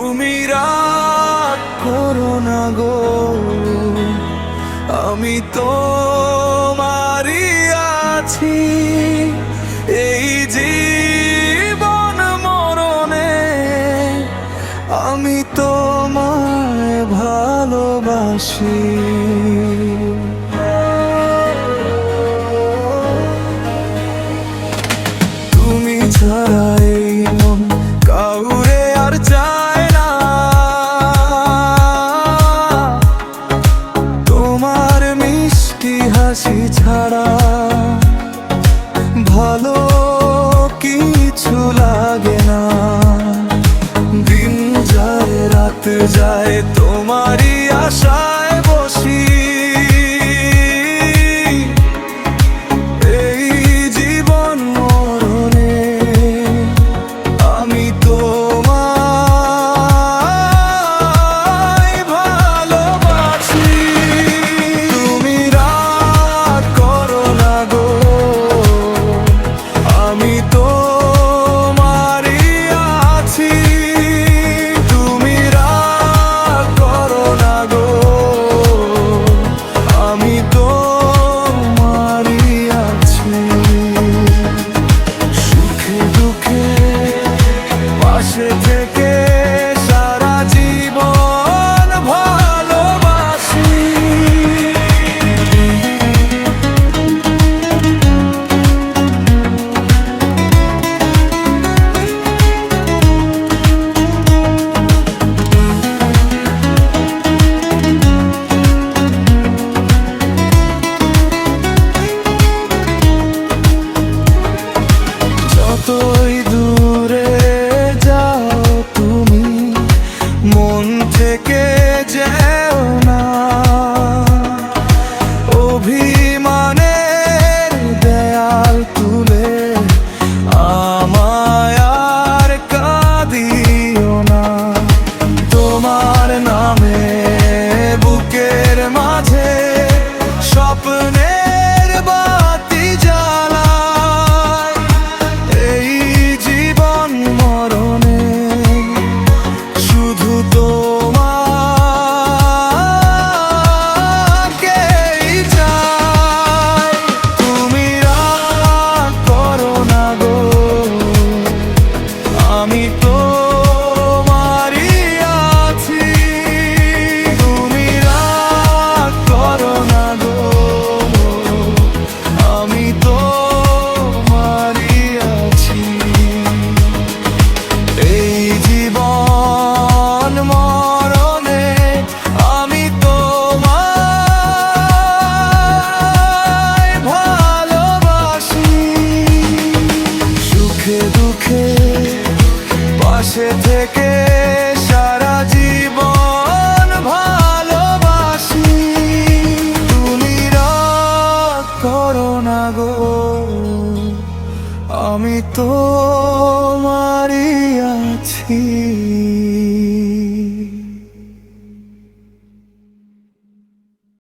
তুমি রাগ করো না গো, আমি তোমারই আছি। এই জীবন মরণে আমি তোমায় ভালোবাসি। তুমি ছাড়া এই মন কাউরে আর চায় না, তোমার মিষ্টি হাসি ছাড়া ভালো কিছু লাগে না। দিন যায় রাত যায় তোমারই আশায় বসি। এই জীবন মরণে আমি তোমায় ভালোবাসি। তুমি রাগ করো না গো, আমি তোমারই আছি। তুমি রাগ করো না গো, আমি তোমারই আছি। সুখে দুঃখে পাশে থেকে সারা জীবন ভালোবাসি। যতই দূরে যাও তুমি মন থেকে যেও না। অভিমানের দেয়াল তুলে আমায় আর কাঁদিও না। তোমার নামে বুকের মাঝে স্বপ্নের বাতি জ্বালায়। এই জীবন মরণে শুধু তোমাকেই চাই। তুমি রাগ করো না গো, আমি তোমারই আছি। তুমি রাগ করো না গো, আমি তোমারই আছি। এই জীবন মরণে আমি তোমায় ভালোবাসি। সুখে দুঃখে পাশে থেকে সারা জীবন ভালোবাসি। তুমি রাগ করো না গো, আমি তোমারই আছি।